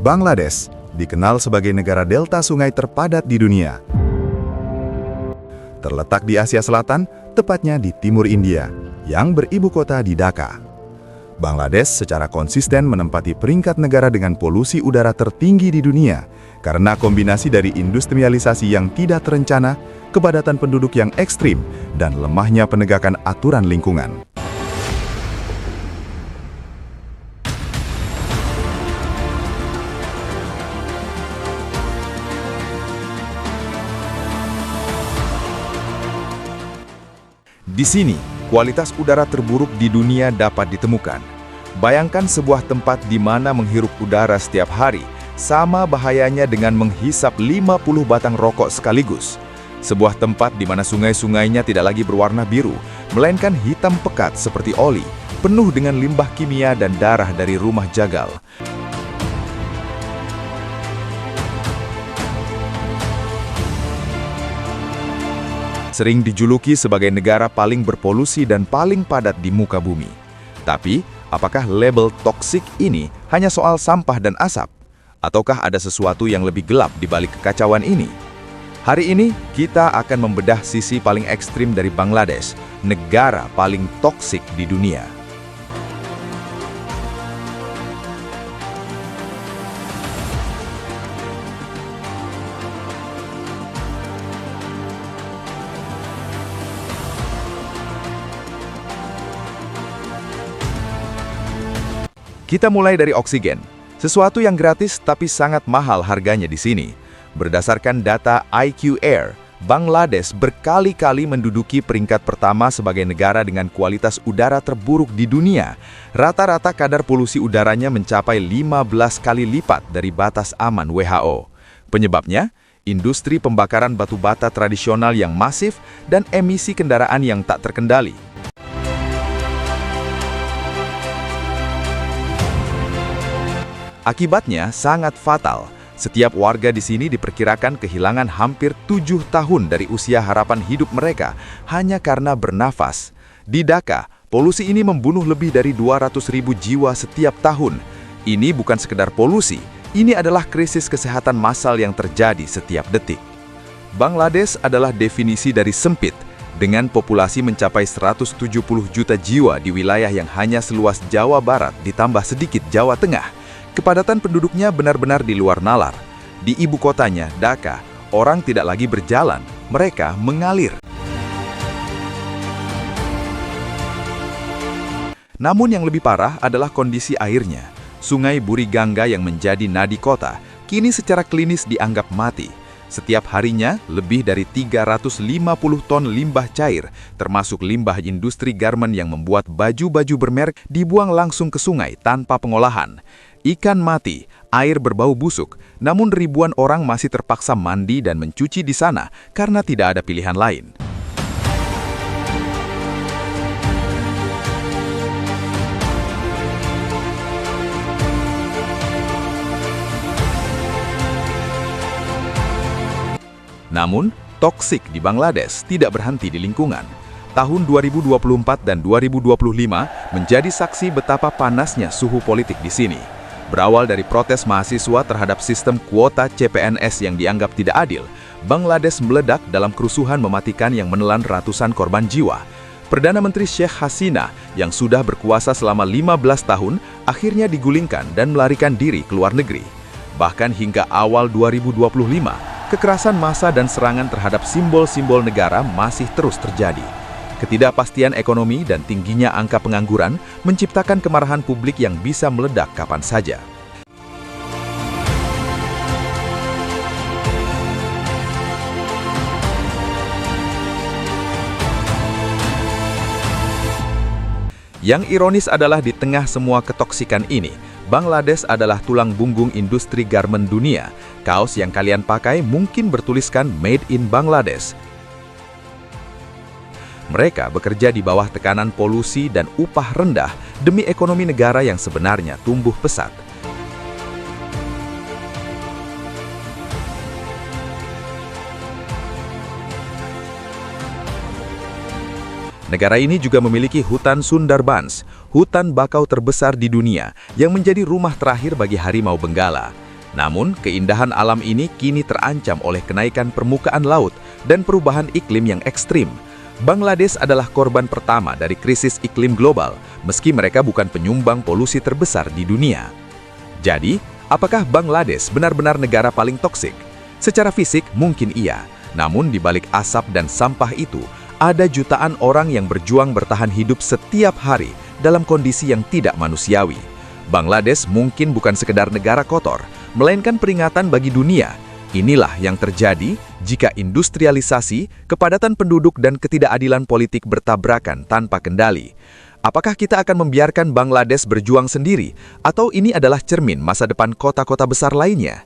Bangladesh dikenal sebagai negara delta sungai terpadat di dunia. Terletak di Asia Selatan, tepatnya di timur India, yang beribu kota di Dhaka. Bangladesh secara konsisten menempati peringkat negara dengan polusi udara tertinggi di dunia karena kombinasi dari industrialisasi yang tidak terencana, kepadatan penduduk yang ekstrim, dan lemahnya penegakan aturan lingkungan. Di sini, kualitas udara terburuk di dunia dapat ditemukan. Bayangkan sebuah tempat di mana menghirup udara setiap hari, sama bahayanya dengan menghisap 50 batang rokok sekaligus. Sebuah tempat di mana sungai-sungainya tidak lagi berwarna biru, melainkan hitam pekat seperti oli, penuh dengan limbah kimia dan darah dari rumah jagal. Sering dijuluki sebagai negara paling berpolusi dan paling padat di muka bumi. Tapi, apakah label toksik ini hanya soal sampah dan asap? Ataukah ada sesuatu yang lebih gelap di balik kekacauan ini? Hari ini, kita akan membedah sisi paling ekstrim dari Bangladesh, negara paling toksik di dunia. Kita mulai dari oksigen, sesuatu yang gratis tapi sangat mahal harganya di sini. Berdasarkan data IQ Air, Bangladesh berkali-kali menduduki peringkat pertama sebagai negara dengan kualitas udara terburuk di dunia. Rata-rata kadar polusi udaranya mencapai 15 kali lipat dari batas aman WHO. Penyebabnya, industri pembakaran batu bata tradisional yang masif dan emisi kendaraan yang tak terkendali. Akibatnya sangat fatal. Setiap warga di sini diperkirakan kehilangan hampir 7 tahun dari usia harapan hidup mereka hanya karena bernafas. Di Dhaka, polusi ini membunuh lebih dari 200.000 jiwa setiap tahun. Ini bukan sekedar polusi, ini adalah krisis kesehatan massal yang terjadi setiap detik. Bangladesh adalah definisi dari sempit, dengan populasi mencapai 170 juta jiwa di wilayah yang hanya seluas Jawa Barat ditambah sedikit Jawa Tengah. Kepadatan penduduknya benar-benar di luar nalar. Di ibu kotanya, Dhaka, orang tidak lagi berjalan, mereka mengalir. Namun yang lebih parah adalah kondisi airnya. Sungai Buriganga yang menjadi nadi kota, kini secara klinis dianggap mati. Setiap harinya, lebih dari 350 ton limbah cair, termasuk limbah industri garmen yang membuat baju-baju bermerek, dibuang langsung ke sungai tanpa pengolahan. Ikan mati, air berbau busuk, namun ribuan orang masih terpaksa mandi dan mencuci di sana karena tidak ada pilihan lain. Namun, toksik di Bangladesh tidak berhenti di lingkungan. Tahun 2024 dan 2025 menjadi saksi betapa panasnya suhu politik di sini. Berawal dari protes mahasiswa terhadap sistem kuota CPNS yang dianggap tidak adil, Bangladesh meledak dalam kerusuhan mematikan yang menelan ratusan korban jiwa. Perdana Menteri Sheikh Hasina yang sudah berkuasa selama 15 tahun akhirnya digulingkan dan melarikan diri ke luar negeri. Bahkan hingga awal 2025, kekerasan massa dan serangan terhadap simbol-simbol negara masih terus terjadi. Ketidakpastian ekonomi dan tingginya angka pengangguran menciptakan kemarahan publik yang bisa meledak kapan saja. Yang ironis adalah di tengah semua ketoksikan ini, Bangladesh adalah tulang punggung industri garmen dunia. Kaos yang kalian pakai mungkin bertuliskan Made in Bangladesh. Mereka bekerja di bawah tekanan polusi dan upah rendah demi ekonomi negara yang sebenarnya tumbuh pesat. Negara ini juga memiliki hutan Sundarbans, hutan bakau terbesar di dunia yang menjadi rumah terakhir bagi harimau Benggala. Namun, keindahan alam ini kini terancam oleh kenaikan permukaan laut dan perubahan iklim yang ekstrim. Bangladesh adalah korban pertama dari krisis iklim global, meski mereka bukan penyumbang polusi terbesar di dunia. Jadi, apakah Bangladesh benar-benar negara paling toksik? Secara fisik mungkin iya, namun di balik asap dan sampah itu, ada jutaan orang yang berjuang bertahan hidup setiap hari dalam kondisi yang tidak manusiawi. Bangladesh mungkin bukan sekedar negara kotor, melainkan peringatan bagi dunia. Inilah yang terjadi jika industrialisasi, kepadatan penduduk dan ketidakadilan politik bertabrakan tanpa kendali. Apakah kita akan membiarkan Bangladesh berjuang sendiri, atau ini adalah cermin masa depan kota-kota besar lainnya?